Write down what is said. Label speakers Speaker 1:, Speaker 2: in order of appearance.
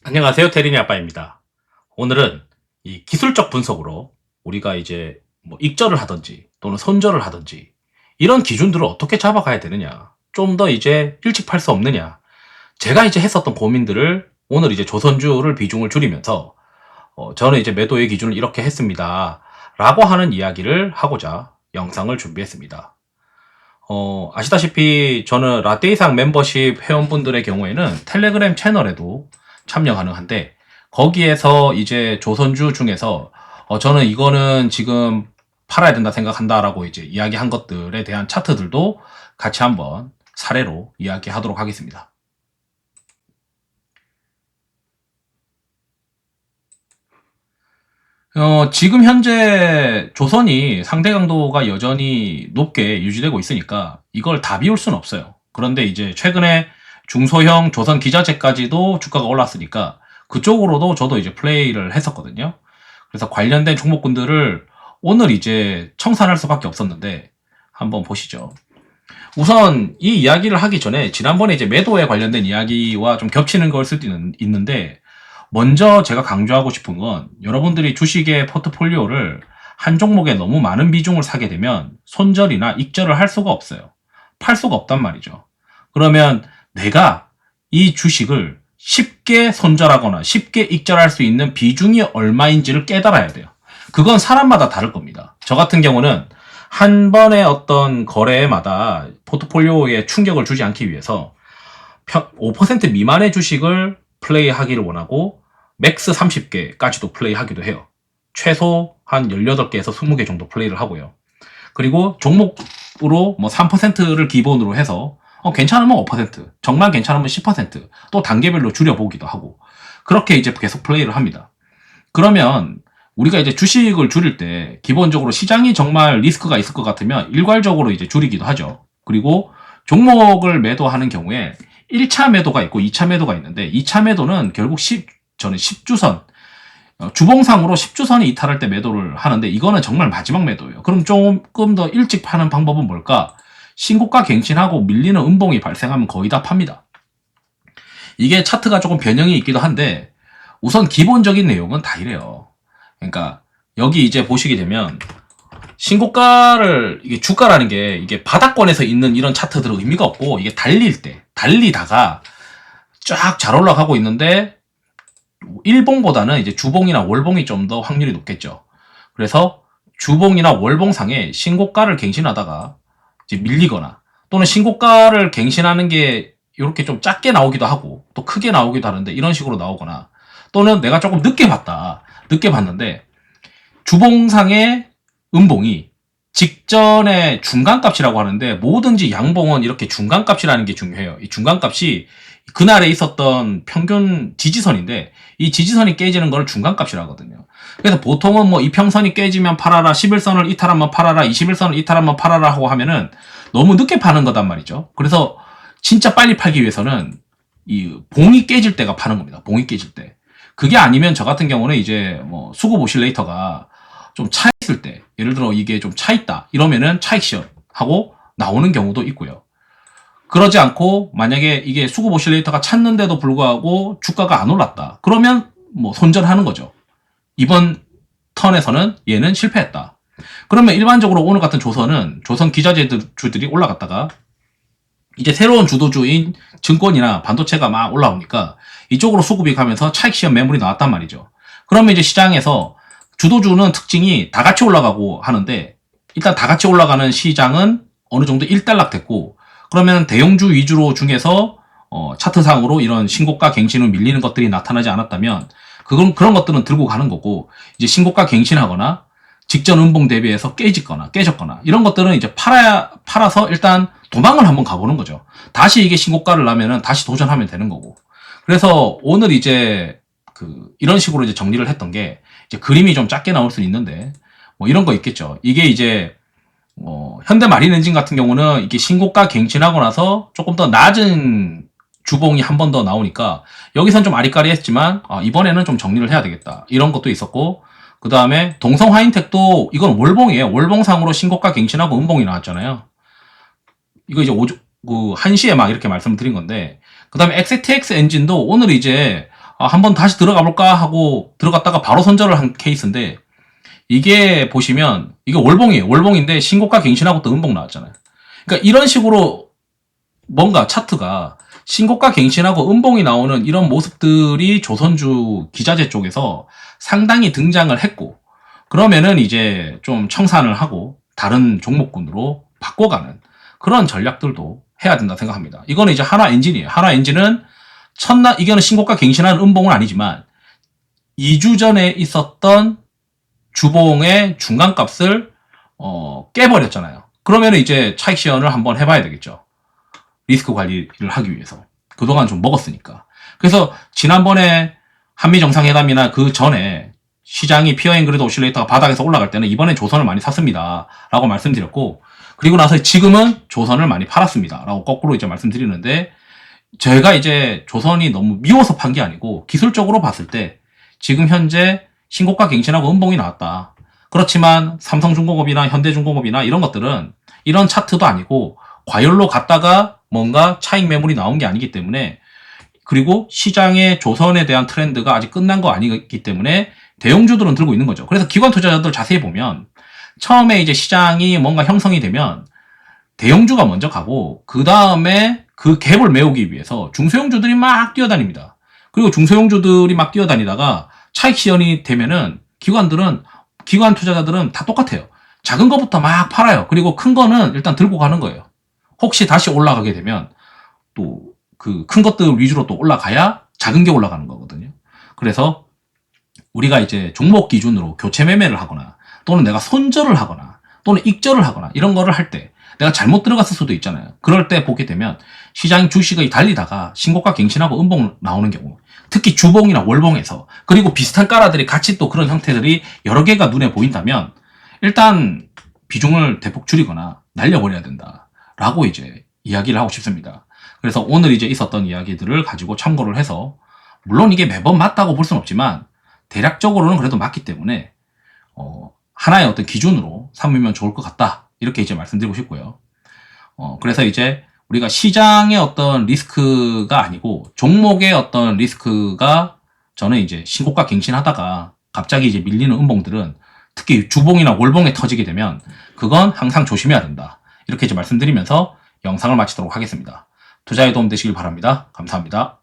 Speaker 1: 안녕하세요. 테린이 아빠입니다. 오늘은 이 기술적 분석으로 우리가 이제 뭐 익절을 하든지 또는 손절을 하든지 이런 기준들을 어떻게 잡아가야 되느냐, 좀 더 이제 일찍 팔 수 없느냐, 제가 이제 했었던 고민들을 오늘 이제 조선주를 비중을 줄이면서 저는 이제 매도의 기준을 이렇게 했습니다 라고 하는 이야기를 하고자 영상을 준비했습니다. 아시다시피 저는 라떼이상 멤버십 회원분들의 경우에는 텔레그램 채널에도 참여 가능한데, 거기에서 이제 조선주 중에서 저는 이거는 지금 팔아야 된다 생각한다라고 이제 이야기한 것들에 대한 차트들도 같이 한번 사례로 이야기하도록 하겠습니다. 지금 현재 조선이 상대 강도가 여전히 높게 유지되고 있으니까 이걸 다 비울 수는 없어요. 그런데 이제 최근에 중소형 조선 기자재까지도 주가가 올랐으니까 그쪽으로도 저도 이제 플레이를 했었거든요. 그래서 관련된 종목군들을 오늘 이제 청산할 수밖에 없었는데 한번 보시죠. 우선 이 이야기를 하기 전에 지난번에 이제 매도에 관련된 이야기와 좀 겹치는 걸 수도 있는데, 먼저 제가 강조하고 싶은 건 여러분들이 주식의 포트폴리오를 한 종목에 너무 많은 비중을 사게 되면 손절이나 익절을 할 수가 없어요. 팔 수가 없단 말이죠. 그러면 내가 이 주식을 쉽게 손절하거나 쉽게 익절할 수 있는 비중이 얼마인지를 깨달아야 돼요. 그건 사람마다 다를 겁니다. 저 같은 경우는 한 번의 어떤 거래마다 포트폴리오에 충격을 주지 않기 위해서 5% 미만의 주식을 플레이하기를 원하고 맥스 30개까지도 플레이하기도 해요. 최소 한 18개에서 20개 정도 플레이를 하고요. 그리고 종목으로 뭐 3%를 기본으로 해서 괜찮으면 5%, 정말 괜찮으면 10%, 또 단계별로 줄여보기도 하고, 그렇게 이제 계속 플레이를 합니다. 그러면 우리가 이제 주식을 줄일 때 기본적으로 시장이 정말 리스크가 있을 것 같으면 일괄적으로 이제 줄이기도 하죠. 그리고 종목을 매도하는 경우에 1차 매도가 있고 2차 매도가 있는데, 2차 매도는 결국 저는 10주선, 주봉상으로 10주선이 이탈할 때 매도를 하는데, 이거는 정말 마지막 매도예요. 그럼 조금 더 일찍 파는 방법은 뭘까? 신고가 갱신하고 밀리는 음봉이 발생하면 거의 다 팝니다. 이게 차트가 조금 변형이 있기도 한데 우선 기본적인 내용은 다 이래요. 그러니까 여기 이제 보시게 되면 신고가를, 이게 주가라는 게 이게 바닥권에서 있는 이런 차트들은 의미가 없고, 이게 달리다가 쫙 잘 올라가고 있는데 일봉보다는 이제 주봉이나 월봉이 좀 더 확률이 높겠죠. 그래서 주봉이나 월봉상에 신고가를 갱신하다가 이제 밀리거나, 또는 신고가를 갱신하는 게 이렇게 좀 작게 나오기도 하고 또 크게 나오기도 하는데 이런 식으로 나오거나, 또는 내가 조금 늦게 봤는데 주봉상의 음봉이 직전의 중간값이라고 하는데, 뭐든지 양봉은 이렇게 중간값이라는 게 중요해요. 이 중간값이 그날에 있었던 평균 지지선인데, 이 지지선이 깨지는 걸 중간값이라 하거든요. 그래서 보통은 뭐 이평선이 깨지면 팔아라, 11선을 이탈하면 팔아라, 21선을 이탈하면 팔아라 하고 하면은 너무 늦게 파는 거단 말이죠. 그래서 진짜 빨리 팔기 위해서는 이 봉이 깨질 때가 파는 겁니다. 봉이 깨질 때. 그게 아니면 저 같은 경우는 이제 뭐 수급 오실레이터가 좀 차 있을 때, 예를 들어 이게 좀 차 있다 이러면은 차익 시연 하고 나오는 경우도 있고요. 그러지 않고 만약에 이게 수급 오실레이터가 찼는데도 불구하고 주가가 안 올랐다, 그러면 뭐 손절하는 거죠. 이번 턴에서는 얘는 실패했다. 그러면 일반적으로 오늘 같은 조선 기자재주들이 올라갔다가 이제 새로운 주도주인 증권이나 반도체가 막 올라오니까 이쪽으로 수급이 가면서 차익 시연 매물이 나왔단 말이죠. 그러면 이제 시장에서 주도주는 특징이 다 같이 올라가고 하는데, 일단 다 같이 올라가는 시장은 어느 정도 일단락됐고, 그러면 대형주 위주로 중에서 차트상으로 이런 신고가 갱신 후 밀리는 것들이 나타나지 않았다면 그런 것들은 들고 가는 거고, 이제 신고가 갱신하거나 직전 음봉 대비해서 깨졌거나 이런 것들은 이제 팔아서 일단 도망을 한번 가보는 거죠. 다시 이게 신고가를 나면은 다시 도전하면 되는 거고. 그래서 오늘 이제 이런 식으로 이제 정리를 했던 게, 이제 그림이 좀 작게 나올 수 있는데 뭐 이런 거 있겠죠. 이게 이제 현대마린엔진 같은 경우는 이게 신고가 갱신하고 나서 조금 더 낮은 주봉이 한 번 더 나오니까 여기선 좀 아리까리했지만 이번에는 좀 정리를 해야 되겠다, 이런 것도 있었고, 그 다음에 동성화인텍도 이건 월봉이에요. 월봉상으로 신고가 갱신하고 음봉이 나왔잖아요. 이거 이제 1시에 막 이렇게 말씀드린 건데, 그 다음에 XTX 엔진도 오늘 이제 한번 다시 들어가 볼까 하고 들어갔다가 바로 손절을 한 케이스인데, 이게 보시면 이게 월봉이에요. 월봉인데 신고가 갱신하고 또 음봉 나왔잖아요. 그러니까 이런 식으로 뭔가 차트가 신고가 갱신하고 음봉이 나오는 이런 모습들이 조선주 기자재 쪽에서 상당히 등장을 했고, 그러면은 이제 좀 청산을 하고 다른 종목군으로 바꿔가는 그런 전략들도 해야 된다 생각합니다. 이거는 이제 하나엔진이에요. 하나엔진은 이거는 신고가 갱신한 음봉은 아니지만 2주 전에 있었던 주봉의 중간값을 깨버렸잖아요. 그러면 이제 차익 시연을 한번 해봐야 되겠죠. 리스크 관리를 하기 위해서. 그동안 좀 먹었으니까. 그래서 지난번에 한미 정상회담이나 그 전에 시장이 피어앵그리드 오실레이터가 바닥에서 올라갈 때는 이번엔 조선을 많이 샀습니다 라고 말씀드렸고, 그리고 나서 지금은 조선을 많이 팔았습니다 라고 거꾸로 이제 말씀드리는데, 제가 이제 조선이 너무 미워서 판 게 아니고 기술적으로 봤을 때 지금 현재 신고가 갱신하고 음봉이 나왔다. 그렇지만 삼성중공업이나 현대중공업이나 이런 것들은 이런 차트도 아니고 과열로 갔다가 뭔가 차익 매물이 나온 게 아니기 때문에, 그리고 시장의 조선에 대한 트렌드가 아직 끝난 거 아니기 때문에 대형주들은 들고 있는 거죠. 그래서 기관 투자자들 자세히 보면 처음에 이제 시장이 뭔가 형성이 되면 대형주가 먼저 가고, 그 다음에 그 갭을 메우기 위해서 중소형주들이 막 뛰어다닙니다. 그리고 중소형주들이 막 뛰어다니다가 차익 시연이 되면은 기관 투자자들은 다 똑같아요. 작은 거부터 막 팔아요. 그리고 큰 거는 일단 들고 가는 거예요. 혹시 다시 올라가게 되면 또 그 큰 것들 위주로 또 올라가야 작은 게 올라가는 거거든요. 그래서 우리가 이제 종목 기준으로 교체 매매를 하거나 또는 내가 손절을 하거나 또는 익절을 하거나 이런 거를 할 때 내가 잘못 들어갔을 수도 있잖아요. 그럴 때 보게 되면 시장 주식이 달리다가 신고가 갱신하고 음봉 나오는 경우, 특히 주봉이나 월봉에서, 그리고 비슷한 까라들이 같이 또 그런 형태들이 여러 개가 눈에 보인다면 일단 비중을 대폭 줄이거나 날려버려야 된다라고 이제 이야기를 하고 싶습니다. 그래서 오늘 이제 있었던 이야기들을 가지고 참고를 해서, 물론 이게 매번 맞다고 볼 수는 없지만 대략적으로는 그래도 맞기 때문에 하나의 어떤 기준으로 삼으면 좋을 것 같다, 이렇게 이제 말씀드리고 싶고요. 그래서 이제 우리가 시장의 어떤 리스크가 아니고 종목의 어떤 리스크가, 저는 이제 신고가 갱신하다가 갑자기 이제 밀리는 음봉들은 특히 주봉이나 월봉에 터지게 되면 그건 항상 조심해야 된다, 이렇게 이제 말씀드리면서 영상을 마치도록 하겠습니다. 투자에 도움 되시길 바랍니다. 감사합니다.